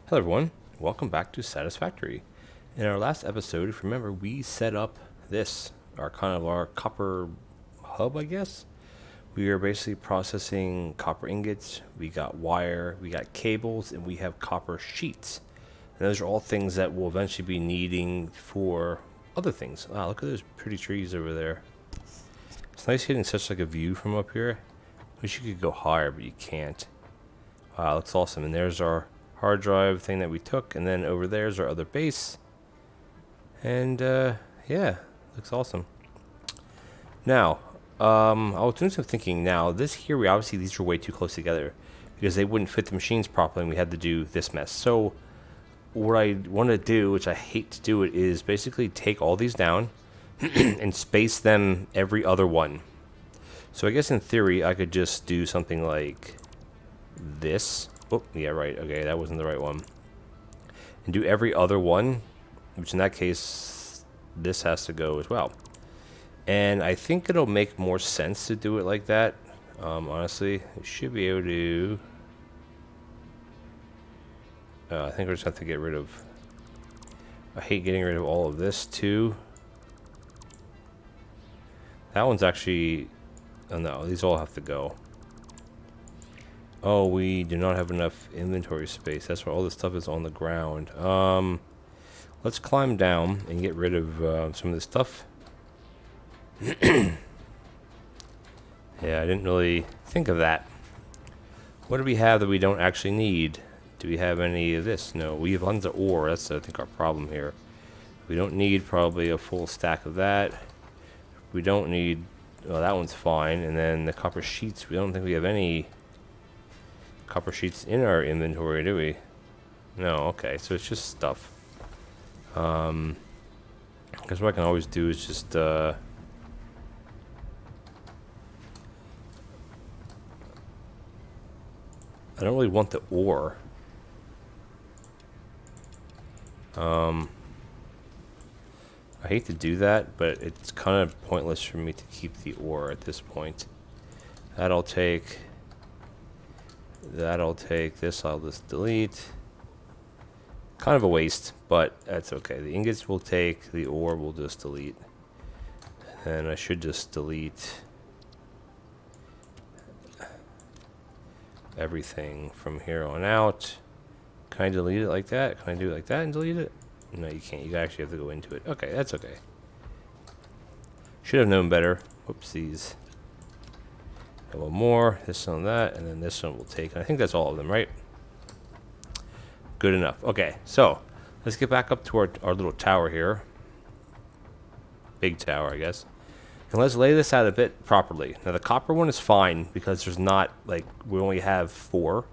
Hello everyone, welcome back to Satisfactory. In our last episode, if you remember, we set up this, our copper hub, I guess. We are basically processing copper ingots, we got wire, we got cables, and we have copper sheets. And those are all things that we'll eventually be needing for other things. Wow, look at those pretty trees over there. It's nice getting such like a view from up here. Wish you could go higher, but you can't. Wow, looks awesome. And there's our hard drive thing that we took, and then over there's our other base. And yeah, looks awesome. Now, I was doing some thinking. Now, this here, these are way too close together because they wouldn't fit the machines properly, and we had to do this mess. So, what I want to do, which I hate to do it, is basically take all these down and space them every other one. So I guess in theory, I could just do something like this. Oh, yeah, right. Okay, that wasn't the right one. And do every other one, which in that case, this has to go as well. And I think it'll make more sense to do it like that. Honestly, we should be able to... I think we just have to get rid of... I hate getting rid of all of this, too. That one's actually... Oh, no, these all have to go. Oh, we do not have enough inventory space. That's where all this stuff is on the ground. Let's climb down and get rid of some of this stuff. Yeah, I didn't really think of that. What do we have that we don't actually need? Do we have any of this? No, we have tons of ore. That's, I think, our problem here. We don't need probably a full stack of that. We don't need... Well, that one's fine. And then the copper sheets, we don't think we have any... copper sheets in our inventory, do we? No, okay, so it's just stuff. Because what I can always do is just, I don't really want the ore. I hate to do that, but it's kind of pointless for me to keep the ore at this point. That'll take, this I'll just delete. Kind of a waste, but that's okay. The ingots will take, the ore will just delete. And I should just delete everything from here on out. Can I delete it like that? Can I do it like that and delete it? No, you can't. You actually have to go into it. Okay, that's okay. Should have known better. Whoopsies. A little more, this one, that, and then this one will take. And I think that's all of them, right? Good enough. Okay, so let's get back up to our little tower here. Big tower, I guess. And let's lay this out a bit properly. Now, the copper one is fine because there's not, like, we only have 4.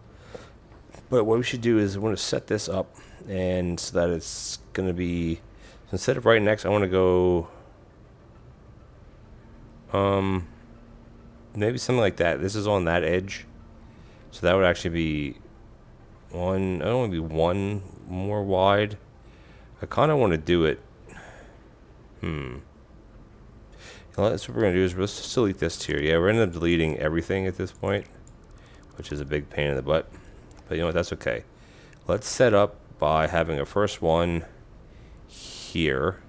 But what we should do is we want to set this up and so that it's going to be, instead of right next, I want to go, maybe something like that. This is on that edge. So that would actually be one, I don't want to be one more wide. I kind of want to do it. That's what we're going to do is let's just delete this tier. Yeah, we're going to end up deleting everything at this point, which is a big pain in the butt. But you know what, that's okay. Let's set up by having a first one here.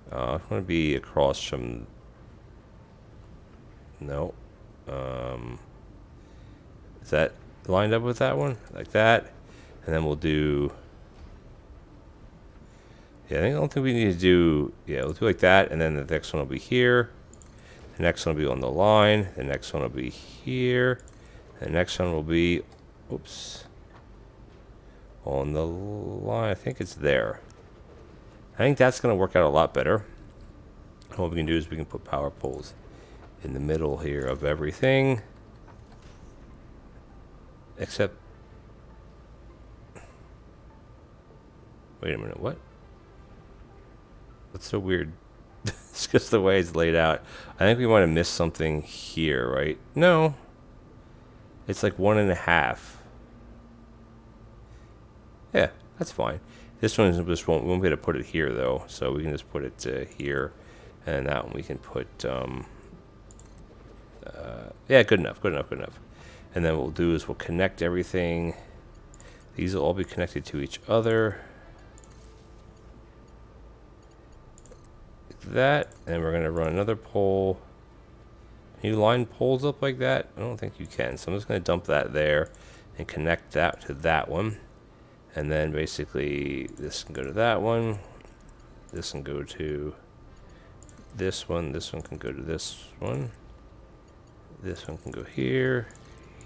I want to be across from... No. Is that lined up with that one? Like that. And then we'll do... Yeah, I don't think we need to do... Yeah, we'll do like that. And then the next one will be here. The next one will be on the line. The next one will be here. The next one will be... Oops. On the line. I think it's there. I think that's going to work out a lot better. And what we can do is we can put power poles in the middle here of everything. Except... Wait a minute, what? That's so weird. It's just the way it's laid out. I think we might have missed something here, right? No. It's like 1.5. Yeah, that's fine. This one just won't, we won't be able to put it here though, so we can just put it here, and that one we can put. Yeah, good enough. And then what we'll do is we'll connect everything. These will all be connected to each other. Like that. And we're going to run another pole. Can you line poles up like that? I don't think you can. So I'm just going to dump that there and connect that to that one. And then basically this can go to that one. This can go to this one. This one can go to this one. This one can go here,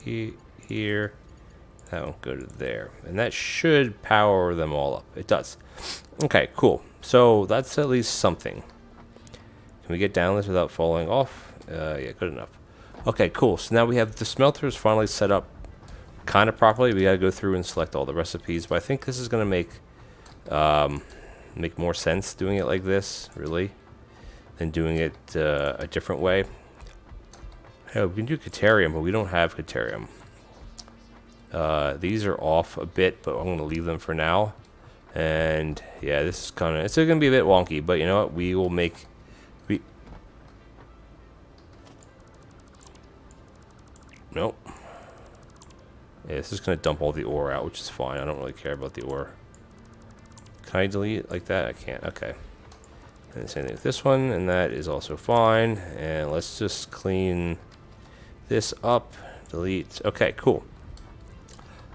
here. That one can go to there. And that should power them all up. It does. Okay, cool. So that's at least something. Can we get down this without falling off? Yeah, good enough. Okay, cool. So now we have the smelters finally set up kind of properly. We got to go through and select all the recipes. But I think this is going to make more sense doing it like this, really, than doing it a different way. Hey, we can do Caterium, but we don't have Caterium. These are off a bit, but I'm going to leave them for now. And yeah, this is kind of, it's going to be a bit wonky, but you know what? We will make, nope. Yeah, this is going to dump all the ore out, which is fine. I don't really care about the ore. Can I delete it like that? I can't. Okay. And the same thing with this one, and that is also fine. And let's just clean this up. Delete. Okay, cool.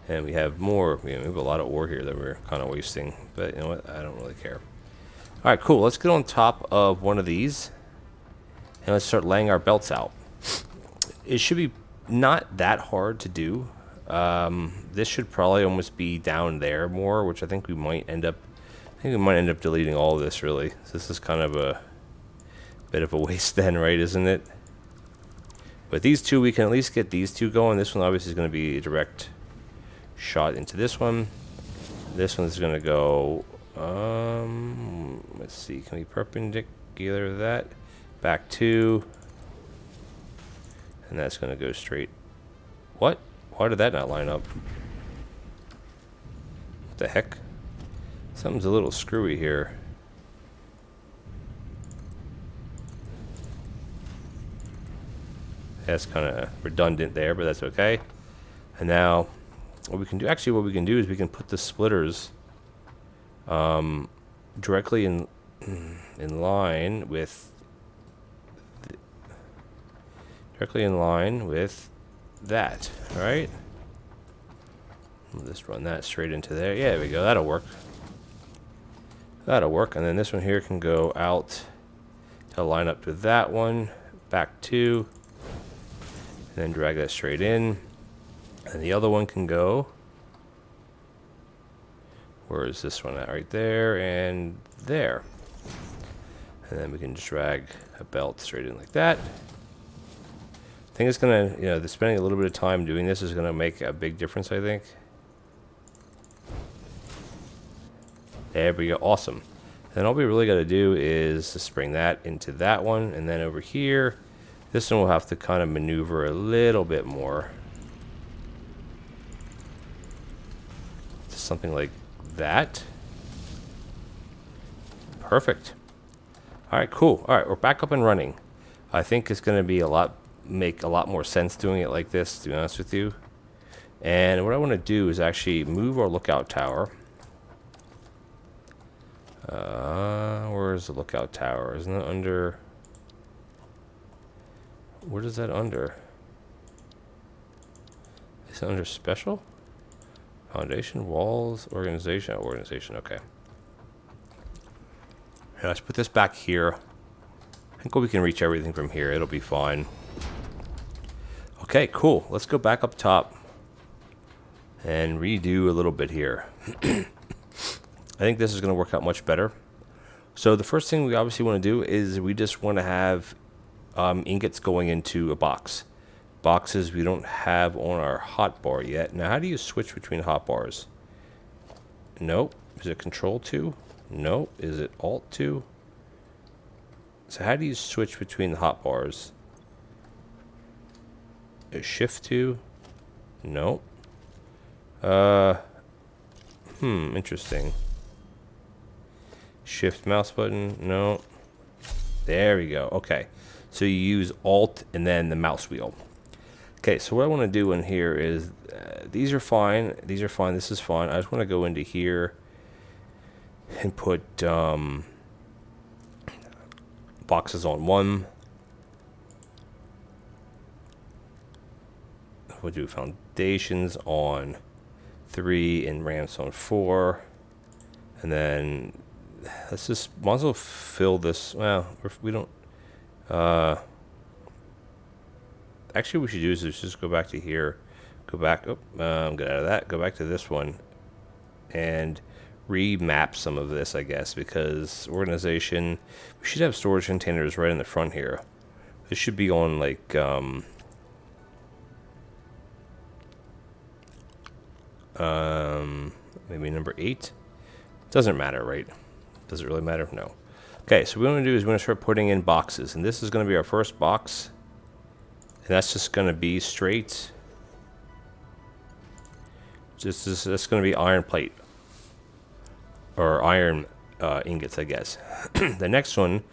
And we have more. We have a lot of ore here that we're kind of wasting. But you know what? I don't really care. All right, cool. Let's get on top of one of these. And let's start laying our belts out. It should be not that hard to do. This should probably almost be down there more, which I think we might end up. I think we might end up deleting all of this, really. So this is kind of a bit of a waste then, right? Isn't it? But these two, we can at least get these two going. This one obviously is going to be a direct shot into this one. This one is going to go. Let's see. Can we perpendicular that back to? And that's going to go straight. What? Why did that not line up? What the heck? Something's a little screwy here. That's kind of redundant there, but that's okay. And now, what we can do, actually what we can do is we can put the splitters directly in line with that, right? We'll just run that straight into there. Yeah, there we go. That'll work. That'll work. And then this one here can go out to line up to that one, back to, and then drag that straight in. And the other one can go. Where is this one at? Right there and there. And then we can just drag a belt straight in like that. I think it's gonna, you know, spending a little bit of time doing this is gonna make a big difference, I think. There we go, awesome. Then all we really gotta do is just bring that into that one, and then over here, this one will have to kind of maneuver a little bit more. Just something like that. Perfect. All right, cool. All right, we're back up and running. I think it's gonna be make a lot more sense doing it like this, to be honest with you. And what I want to do is actually move our lookout tower. Where's the lookout tower? Isn't it under? What is that under? Is it under special? Foundation, walls, organization. Oh, organization, okay. Now let's put this back here. I think we can reach everything from here. It'll be fine. Okay, cool. Let's go back up top and redo a little bit here. I think this is going to work out much better. So the first thing we obviously want to do is we just want to have ingots going into a box. Boxes we don't have on our hotbar yet. Now, how do you switch between hotbars? Nope. Is it Control 2? Nope. Is it Alt 2? So how do you switch between the hotbars? Shift 2? Nope. Interesting. Shift mouse button? No. There we go. Okay. So you use Alt and then the mouse wheel. Okay, so what I want to do in here is these are fine. These are fine. This is fine. I just want to go into here and put boxes on 1. We'll do foundations on 3 and ramps on 4. And then let's just might as well fill this. Well, we don't. Actually, what we should do is just go back to here. Go back. Oh, get out of that. Go back to this one, and remap some of this, I guess, because organization. We should have storage containers right in the front here. This should be on like maybe number 8. Doesn't matter, right? Does it really matter? No. Okay, so what we want to do is we're going to start putting in boxes, and this is going to be our first box, and that's just going to be straight. That's going to be iron plate or iron ingots, I guess. The next one,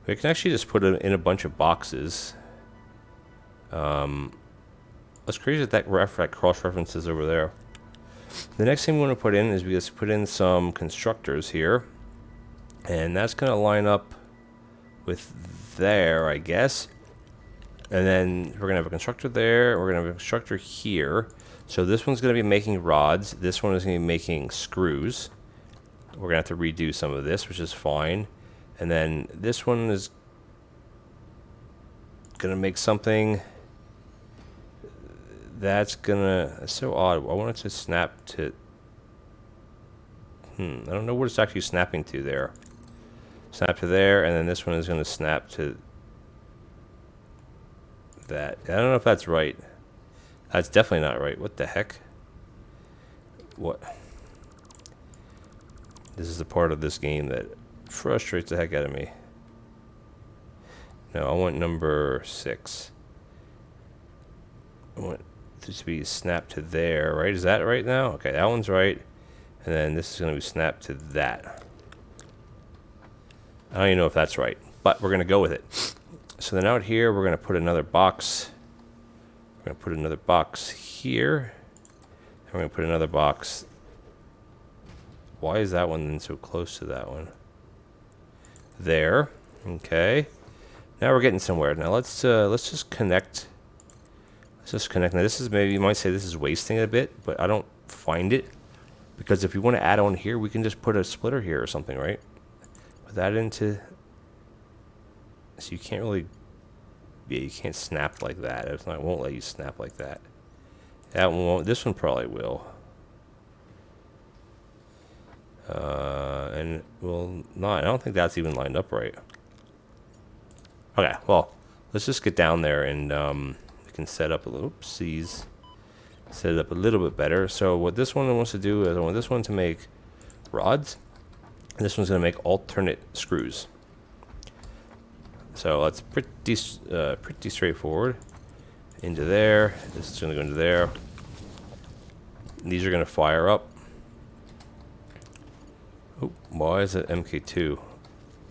we can actually just put it in a bunch of boxes. Let's create that cross references over there. The next thing we want to put in is we just put in some constructors here, and that's going to line up with there, I guess. And then we're going to have a constructor there, we're going to have a constructor here. So this one's going to be making rods, this one is going to be making screws. We're going to have to redo some of this, which is fine. And then this one is going to make something that's gonna. It's so odd. I want it to snap to. I don't know what it's actually snapping to there. Snap to there, and then this one is gonna snap to that. I don't know if that's right. That's definitely not right. What the heck? What? This is the part of this game that frustrates the heck out of me. No, I want number 6. I want this to be snapped to there, right? Is that right now? Okay, that one's right. And then this is going to be snapped to that. I don't even know if that's right, but we're going to go with it. So then out here, we're going to put another box. We're going to put another box here. And we're going to put another box. Why is that one then so close to that one? There. Okay. Now we're getting somewhere. Now let's just connect. Let's just connect. Now this is, maybe you might say this is wasting a bit, but I don't find it, because if we want to add on here, we can just put a splitter here or something, right? Put that into. So you can't really. Yeah, you can't snap like that. It won't let you snap like that. That one won't. This one probably will. And well, not. I don't think that's even lined up right. Okay, well, let's just get down there and we can set up a little. Oopsies. Set it up a little bit better. So what this one wants to do is I want this one to make rods, and this one's going to make alternate screws. So that's pretty straightforward. Into there. This is going to go into there. These are going to fire up. Oh, why is it MK2?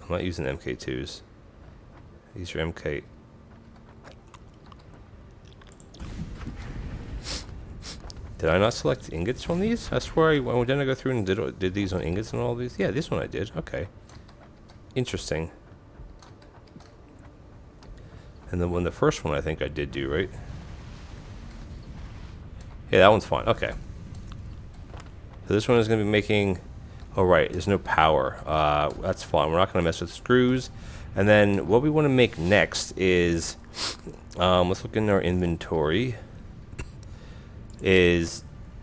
I'm not using MK2s. These are MK. Did I not select ingots from these? I swear didn't I go through and did these on ingots and all these? Yeah, this one I did. Okay. Interesting. And then the first one I think I did do, right? Yeah, that one's fine. Okay. So this one is going to be making. Oh, right. There's no power. That's fine. We're not going to mess with screws. And then what we want to make next is, let's look in our inventory.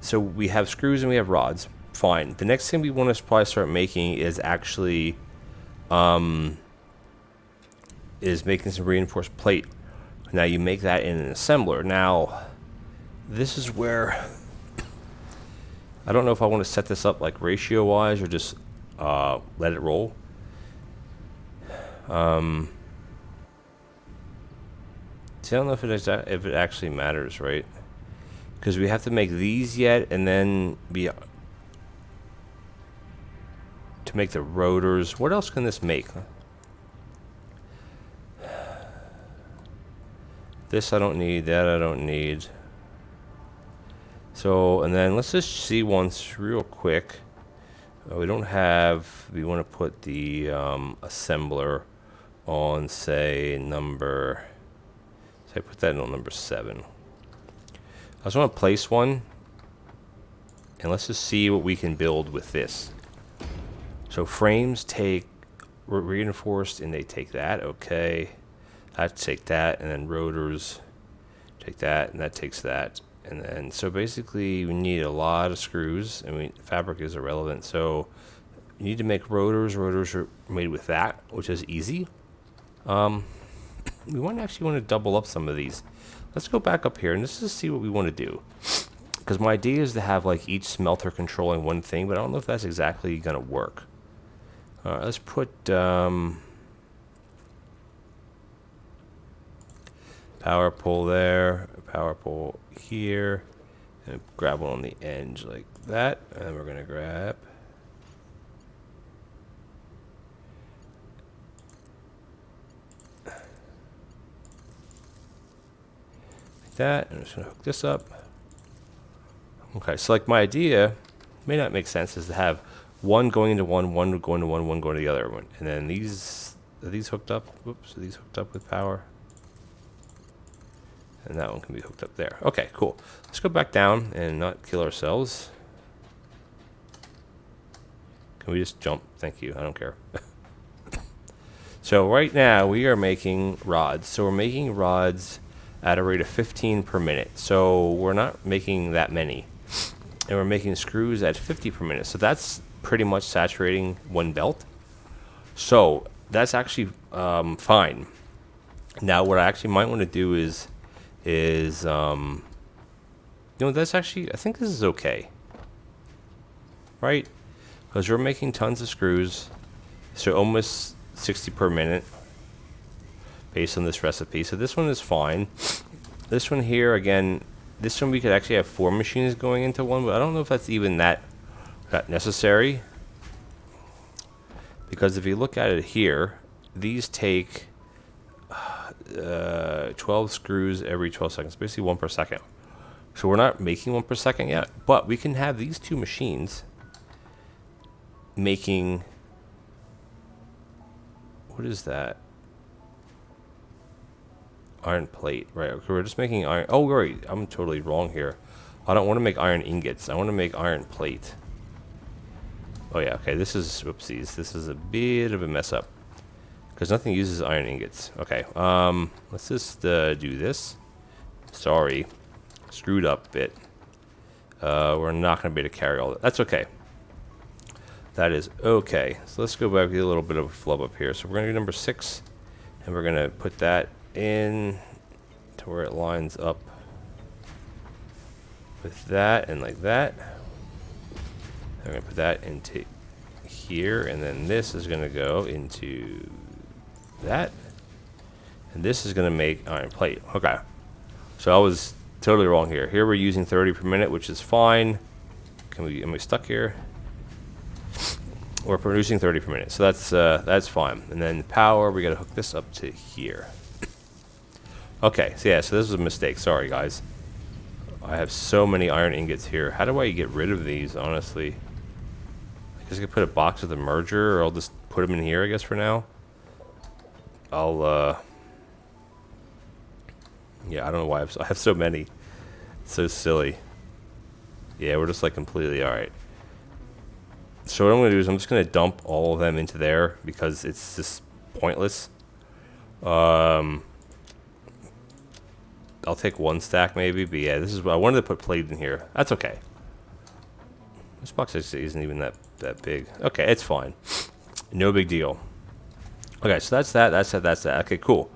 So we have screws and we have rods. Fine. The next thing we want to probably start making is actually, is making some reinforced plate. Now you make that in an assembler. Now, this is where I don't know if I want to set this up like ratio wise or just let it roll. See, I don't know if it actually matters, right? Because we have to make these yet, and then to make the rotors. What else can this make? This I don't need. That I don't need. So, and then let's just see once real quick. We don't have, we want to put the assembler on, say, number, say, put that on number 7. I just want to place one, and let's just see what we can build with this. So frames take reinforced, and they take that, okay. That take that, and then rotors take that, and that takes that. And then, so basically, we need a lot of screws. I mean, fabric is irrelevant. So, you need to make rotors. Rotors are made with that, which is easy. We actually want to double up some of these. Let's go back up here, and let's just see what we want to do. Because my idea is to have, like, each smelter controlling one thing, but I don't know if that's exactly going to work. All right, let's put power pole there, power pole here, and grab one on the edge like that, and then we're going to grab like that, and I'm just going to hook this up. Okay, so like my idea may not make sense is to have one going into one going to one going to the other one, and then these, are these hooked up? Whoops, are these hooked up with power? And that one can be hooked up there. Okay, cool. Let's go back down and not kill ourselves. Can we just jump? Thank you. I don't care. So right now we are making rods. So we're making rods at a rate of 15 per minute. So we're not making that many. And we're making screws at 50 per minute. So that's pretty much saturating one belt. So that's actually fine. Now what I actually might want to do is that's actually, I think this is okay, right? Because we're making tons of screws, so almost 60 per minute based on this recipe. So this one is fine. This one here, again, this one we could actually have 4 machines going into one, but I don't know if that's even that necessary. Because if you look at it here, these take 12 screws every 12 seconds, basically 1 per second. So we're not making 1 per second yet, but we can have these 2 machines making, what is that? Iron plate, right? Okay, we're just making iron. Oh, right, I'm totally wrong here. I don't want to make iron ingots. I want to make iron plate. Oh yeah, okay, this is, whoopsies, this is a bit of a mess up. Because nothing uses iron ingots. Okay, let's just do this. Sorry, screwed up a bit. We're not going to be able to carry all that. That's okay. That is okay. So let's go back with a little bit of a flub up here. So we're going to do number 6, and we're going to put that in to where it lines up with that and like that. I'm going to put that into here, and then this is going to go into that, and this is going to make iron plate. Okay, so I was totally wrong here. Here we're using 30 per minute, which is fine. Am we stuck here? We're producing 30 per minute, so that's fine. And then power, we got to hook this up to here. Okay, so yeah, so this was a mistake. Sorry guys, I have so many iron ingots here. How do I get rid of these? Honestly, I guess I could put a box with a merger, or I'll just put them in here, I guess, for now. Yeah, I don't know why I have so many. It's so silly. Yeah, we're just like completely alright. So what I'm going to do is I'm just going to dump all of them into there because it's just pointless. I'll take 1 stack maybe, but yeah, this is what I wanted to put plate in here. That's okay. This box actually isn't even that big. Okay, it's fine. No big deal. Okay, so that's that. Okay, cool.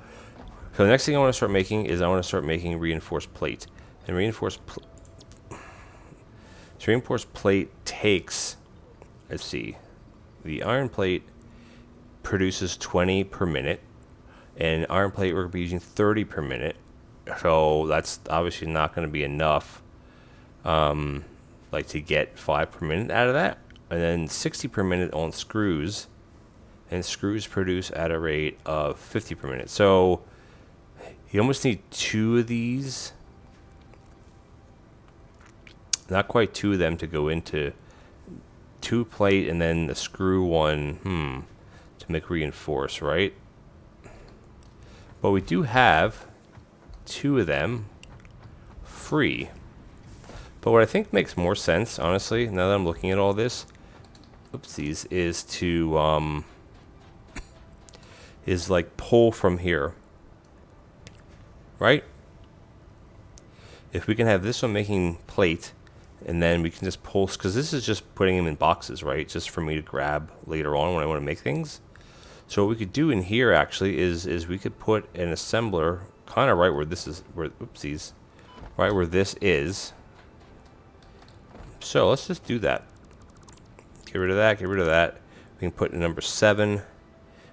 So the next thing I want to start making is I want to start making reinforced plate. And reinforced plate takes, let's see, the iron plate produces 20 per minute, and iron plate we're going to be using 30 per minute. So that's obviously not going to be enough, like to get 5 per minute out of that. And then 60 per minute on screws, and screws produce at a rate of 50 per minute. So you almost need 2 of these Not quite two of them to go into two plate and then the screw one, to make reinforce, right? But we do have two of them free. But what I think makes more sense, honestly, now that I'm looking at all this, oopsies, is to is like pull from here, right? If we can have this one making plate, and then we can just pull, because this is just putting them in boxes, right? Just for me to grab later on when I want to make things. So what we could do in here actually is we could put an assembler kind of right where this is, oopsies, right where this is. So let's just do that. Get rid of that, get rid of that. We can put in number 7.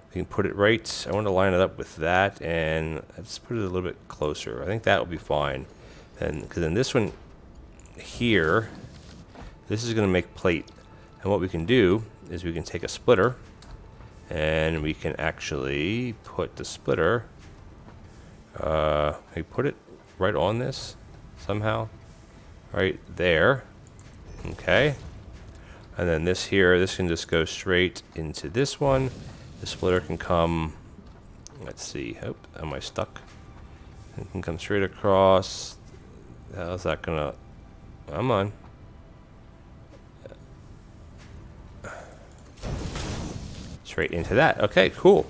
We can put it right, I want to line it up with that, and let's put it a little bit closer. I think that will be fine. And because then this one here, this is going to make plate. And what we can do is we can take a splitter, and we can actually put the splitter, we put it right on this somehow, right there. Okay. And then this here, this can just go straight into this one. The splitter can come, let's see, oh, am I stuck? It can come straight across. How's that gonna, come on. Straight into that. Okay, cool.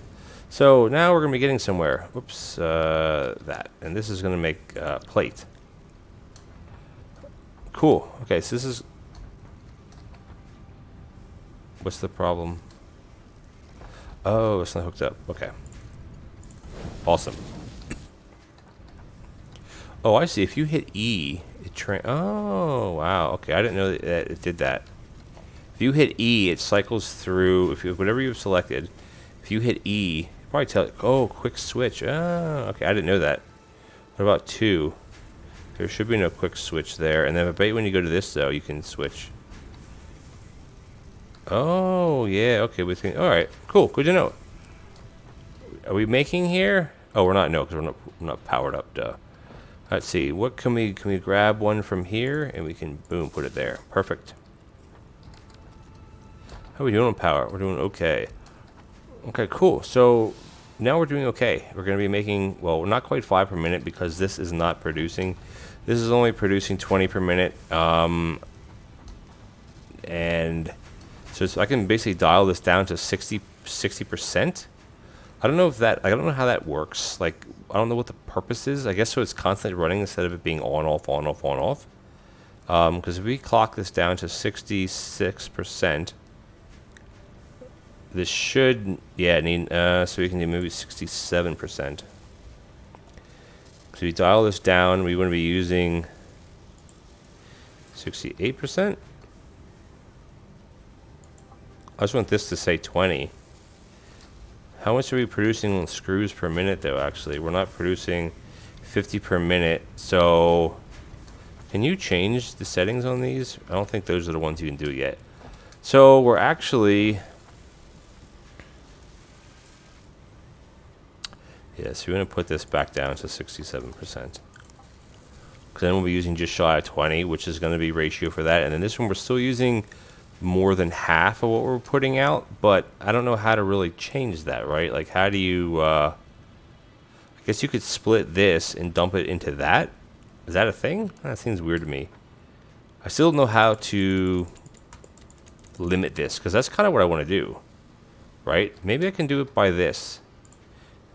So now we're gonna be getting somewhere. Whoops, that. And this is gonna make plate. Cool. Okay, so this is, what's the problem? Oh, it's not hooked up. Okay. Awesome. Oh, I see. If you hit E, it oh, wow. Okay, I didn't know that it did that. If you hit E, it cycles through. If you, whatever you've selected, if you hit E, probably tell it. Oh, quick switch. Oh, okay. I didn't know that. What about 2? There should be no quick switch there. And then I bet when you go to this though, you can switch. Oh, yeah, okay, we think, all right, cool, good to know. Are we making here? Oh, we're not, no, because we're not powered up, duh. Let's see, what can we grab one from here, and we can, boom, put it there. Perfect. How are we doing on power? We're doing okay. Okay, cool, so now we're doing okay. We're going to be making, well, not quite 5 per minute, because this is not producing. This is only producing 20 per minute, and so I can basically dial this down to 60%. I don't know if that, I don't know how that works. Like, I don't know what the purpose is. I guess so it's constantly running instead of it being on, off, on, off, on, off. Because if we clock this down to 66%, this should, yeah, need, so we can do maybe 67%. So we dial this down, we want to be using 68%. I just want this to say 20. How much are we producing screws per minute though, actually? We're not producing 50 per minute. So can you change the settings on these? I don't think those are the ones you can do yet. So we're actually, yeah, so we're going to put this back down to 67%. Because then we'll be using just shy of 20, which is going to be ratio for that. And then this one we're still using more than half of what we're putting out, but I don't know how to really change that, right? Like, how do you, I guess you could split this and dump it into that. Is that a thing? That seems weird to me. I still don't know how to limit this, because that's kind of what I want to do, right? Maybe I can do it by this.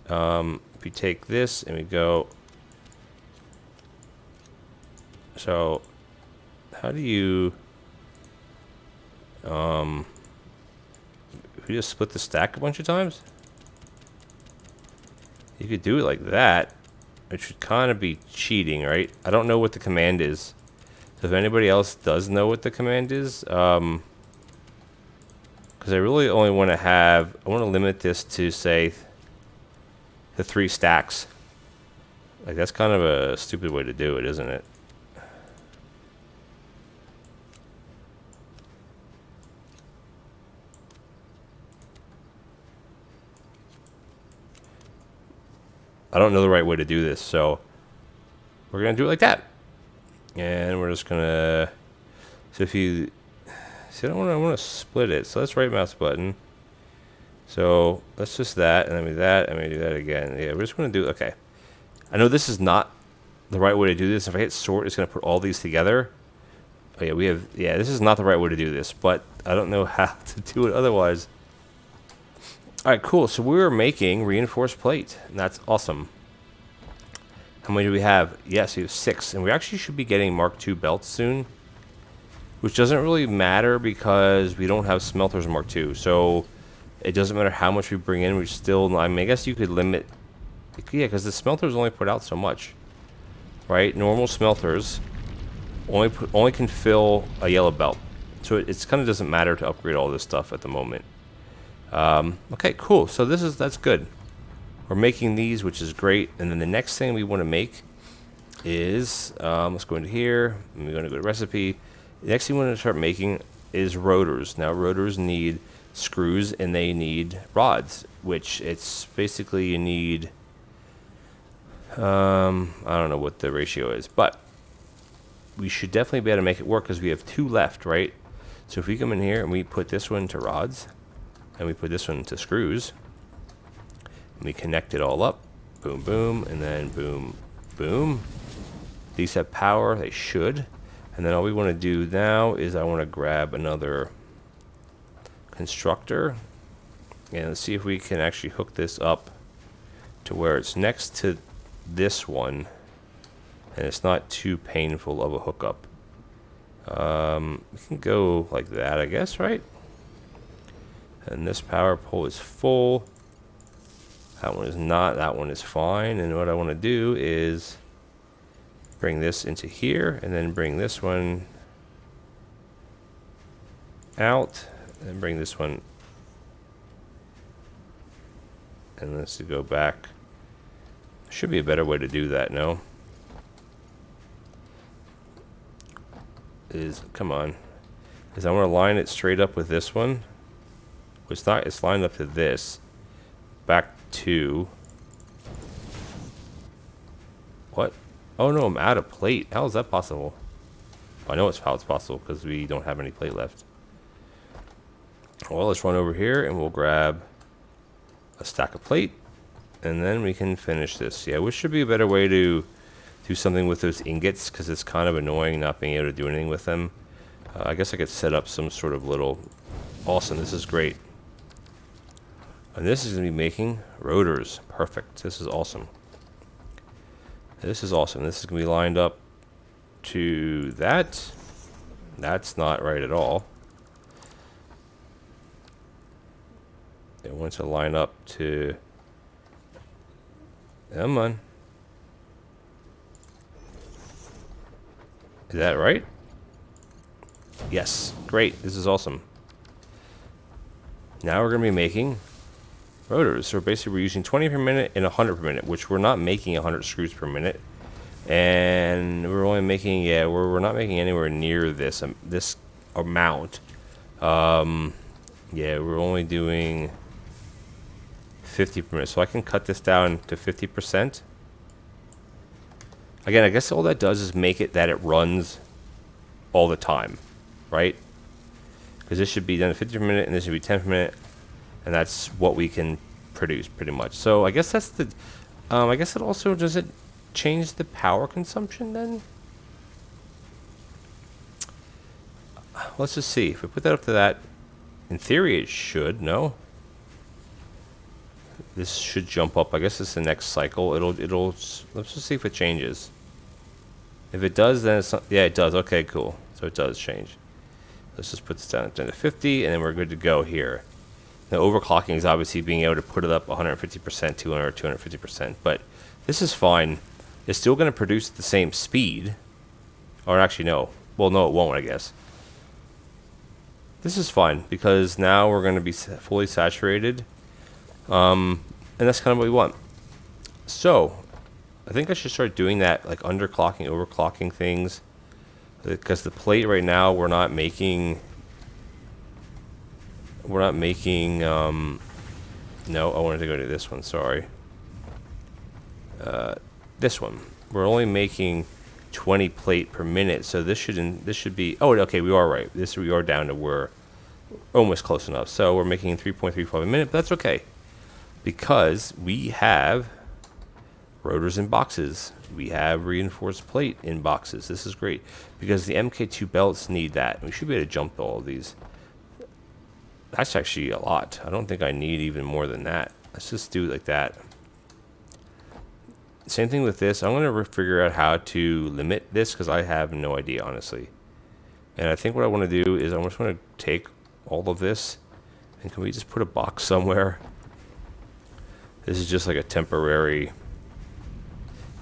If we take this and we go, so how do you, if you just split the stack a bunch of times, you could do it like that. It should kind of be cheating, right? I don't know what the command is. So if anybody else does know what the command is, because I really only want to have, I want to limit this to, say, the 3 stacks. Like, that's kind of a stupid way to do it, isn't it? I don't know the right way to do this, so we're going to do it like that. And we're just going to So if you see, I want to split it. So let's right mouse button. So let's just that, and then we do that, and we do that again. Yeah, we're just going to do, okay. I know this is not the right way to do this. If I hit sort, it's going to put all these together. Oh yeah, this is not the right way to do this, but I don't know how to do it otherwise. All right, cool. So we're making reinforced plate, and that's awesome. How many do we have? Yes, we have 6, and we actually should be getting Mark II belts soon, which doesn't really matter because we don't have smelters Mark II. So it doesn't matter how much we bring in. We still, I mean, I guess you could limit, yeah, because the smelters only put out so much, right? Normal smelters only can fill a yellow belt, so it's kind of doesn't matter to upgrade all this stuff at the moment. Okay, cool. So that's good. We're making these, which is great. And then the next thing we want to make is let's go into here. And we're going to go to recipe. The next thing we want to start making is rotors. Now rotors need screws and they need rods, which it's basically you need. I don't know what the ratio is, but we should definitely be able to make it work because we have 2 left, right? So if we come in here and we put this one to rods, and we put this one to screws, and we connect it all up, boom, boom, and then boom, boom. These have power, they should. And then all we want to do now is I want to grab another constructor, and let's see if we can actually hook this up to where it's next to this one, and it's not too painful of a hookup. We can go like that, I guess, right? And this power pole is full. That one is not. That one is fine. And what I want to do is bring this into here, and then bring this one out, and bring this one, and let's go back. Should be a better way to do that, no? Come on. I want to line it straight up with this one. It's lined up to this. Back to. What? Oh no, I'm out of plate. How is that possible? I know how it's possible because we don't have any plate left. Well, let's run over here and we'll grab a stack of plate, and then we can finish this. Yeah, which should be a better way to do something with those ingots because it's kind of annoying not being able to do anything with them. I guess I could set up some sort of little. Awesome, this is great. And this is going to be making rotors. Perfect. This is awesome. This is awesome. This is going to be lined up to that. That's not right at all. It wants to line up to. Come on. Is that right? Yes. Great. This is awesome. Now we're going to be making rotors. So basically we're using 20 per minute and 100 per minute, which we're not making 100 screws per minute. And we're only making, yeah, we're not making anywhere near this this amount. Yeah, we're only doing 50 per minute. So I can cut this down to 50%. Again, I guess all that does is make it that it runs all the time, right? Because this should be done at 50 per minute and this should be 10 per minute. And that's what we can produce pretty much. So I guess that's the, I guess it also, does it change the power consumption then? Let's just see. If we put that up to that, in theory it should, no? This should jump up. I guess it's the next cycle. Let's just see if it changes. If it does, then it's not, yeah, it does. Okay, cool. So it does change. Let's just put this down to 50, and then we're good to go here. Now, overclocking is obviously being able to put it up 150%, 200, 250%, but this is fine. It's still going to produce the same speed. Or actually, no. Well, no, it won't, I guess. This is fine, because now we're going to be fully saturated. And that's kind of what we want. So, I think I should start doing that, like underclocking, overclocking things. Because the plate right now, we're not making... no, I wanted to go to this one, sorry. This one. We're only making 20 plate per minute. So this should be, oh, okay, we are right. We are down to we're almost close enough. So we're making 3.35 a minute, but that's okay because we have rotors in boxes. We have reinforced plate in boxes. This is great because the MK2 belts need that. We should be able to jump all of these. That's actually a lot. I don't think I need even more than that. Let's just do it like that. Same thing with this. I'm going to figure out how to limit this because I have no idea, honestly. And I think what I want to do is I'm just going to take all of this and can we just put a box somewhere? This is just like a temporary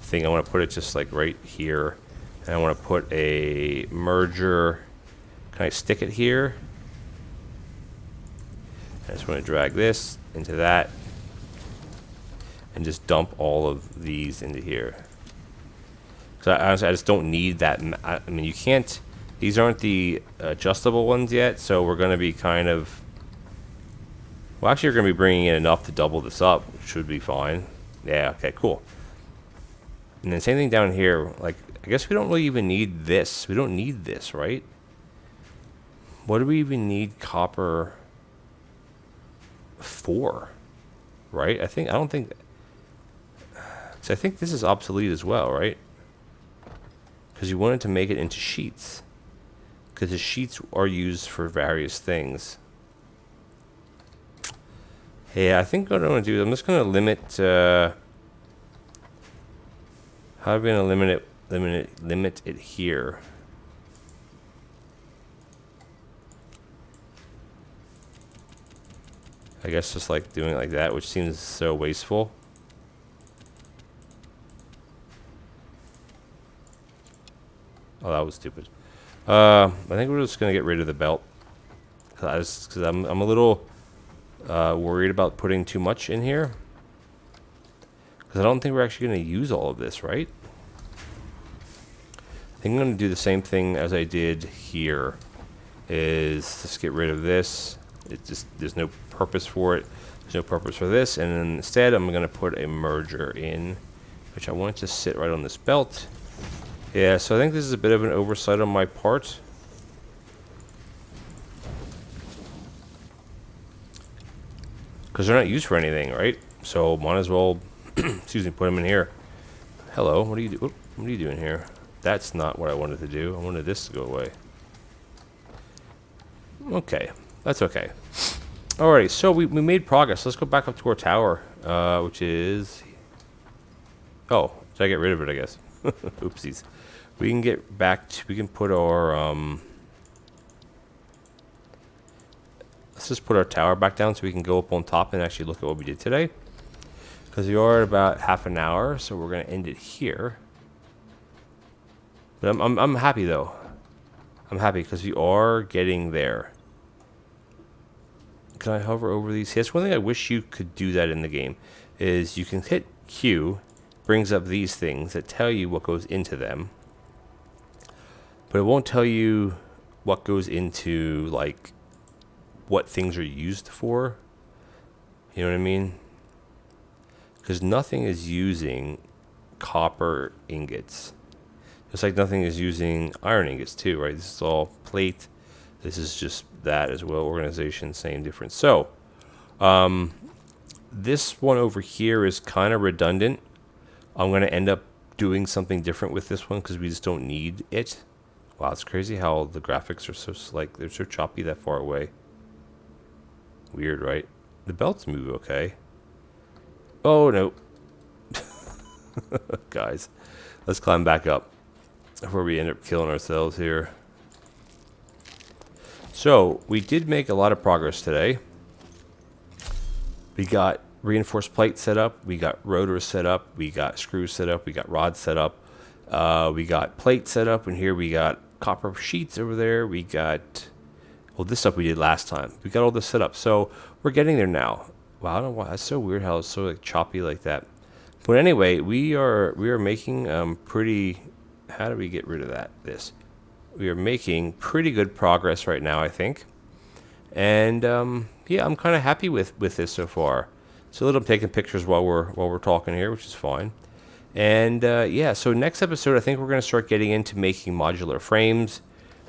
thing. I want to put it just like right here. And I want to put a merger. Can I stick it here? I just want to drag this into that and just dump all of these into here. Because honestly, I just don't need that. I mean, you can't, these aren't the adjustable ones yet, so we're going to be kind of, well, actually, you're going to be bringing in enough to double this up, which should be fine. Yeah, okay, cool. And then same thing down here. Like, I guess we don't really even need this. We don't need this, right? What do we even need copper for? Right? I don't think, so I think this is obsolete as well, right? Because you wanted to make it into sheets. Because the sheets are used for various things. Yeah, I think what I'm going to do, I'm just going to limit, how are we going to limit it here? I guess just like doing it like that, which seems so wasteful. Oh, that was stupid. I think we're just gonna get rid of the belt because I'm a little worried about putting too much in here because I don't think we're actually gonna use all of this, right? I think I'm gonna do the same thing as I did here. Is just get rid of this. It just there's no purpose for it. There's no purpose for this, and then instead I'm gonna put a merger in, which I want it to sit right on this belt. Yeah, so I think this is a bit of an oversight on my part. Because they're not used for anything, right? So might as well, excuse me, put them in here. Hello, what are you doing here? That's not what I wanted to do. I wanted this to go away. Okay, that's okay. Alrighty, so we made progress. Let's go back up to our tower, which is... Oh, did I get rid of it, I guess? Oopsies. We can get back to, we can put our, let's just put our tower back down so we can go up on top and actually look at what we did today. Because we are at about half an hour, so we're going to end it here. But I'm happy though. I'm happy because we are getting there. Can I hover over these? Yes, one thing I wish you could do that in the game is you can hit Q, brings up these things that tell you what goes into them. But it won't tell you what goes into, like, what things are used for. You know what I mean? Because nothing is using copper ingots. Just like nothing is using iron ingots too, right? This is all plate. This is just that as well. Organization, same difference. So, this one over here is kind of redundant. I'm going to end up doing something different with this one because we just don't need it. Wow, it's crazy how the graphics are so, like, they're so choppy that far away. Weird, right? The belts move okay. Oh, no. Guys, let's climb back up before we end up killing ourselves here. So, we did make a lot of progress today. We got reinforced plate set up, we got rotors set up, we got screws set up, we got rods set up, we got plate set up, and here we got copper sheets over there. We got, well, this stuff we did last time. We got all this set up, so we're getting there now. Wow, I don't know why that's so weird how it's so like choppy like that. But anyway, we are making pretty. How do we get rid of that? We are making pretty good progress right now, I think. And yeah, I'm kind of happy with this so far. So I'm taking pictures while we're talking here, which is fine. And yeah, so next episode, I think we're going to start getting into making modular frames,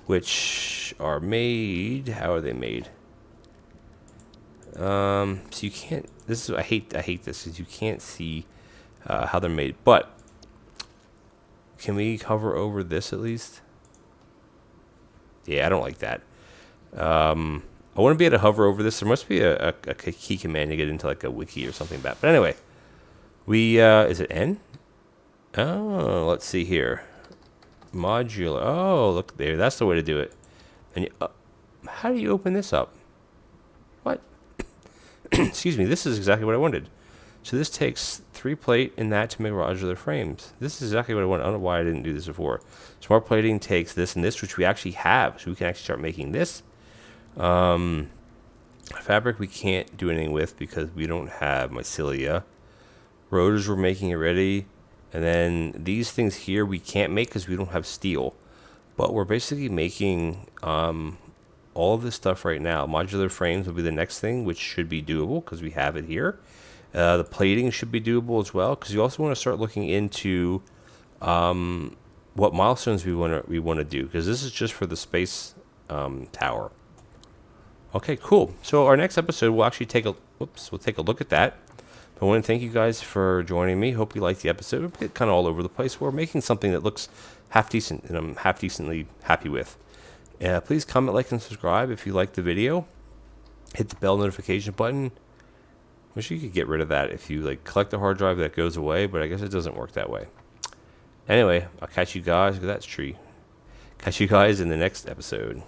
which are made. How are they made? So you can't. This is I hate this because you can't see how they're made. But can we hover over this at least? Yeah, I don't like that. I want to be able to hover over this. There must be a key command to get into like a wiki or something like that. But anyway, we is it N? Oh, let's see here. Modular. Oh, look there. That's the way to do it. And how do you open this up? What? Excuse me. This is exactly what I wanted. So this takes 3 plate and that to make modular frames. This is exactly what I wanted. I don't know why I didn't do this before. Smart plating takes this and this, which we actually have. So we can actually start making this. Fabric we can't do anything with because we don't have mycelia. Rotors we're making already. And then these things here we can't make because we don't have steel. But we're basically making all of this stuff right now. Modular frames will be the next thing, which should be doable because we have it here. The plating should be doable as well because you also want to start looking into what milestones we want to do because this is just for the space tower. Okay, cool. So our next episode we'll actually take a look at that. I want to thank you guys for joining me. Hope you liked the episode. We're kind of all over the place. We're making something that looks half decent and I'm half decently happy with. Please comment, like, and subscribe if you liked the video. Hit the bell notification button. Wish you could get rid of that. If you like collect the hard drive, that goes away, but I guess it doesn't work that way. Anyway, I'll catch you guys. Look at that tree. Catch you guys in the next episode.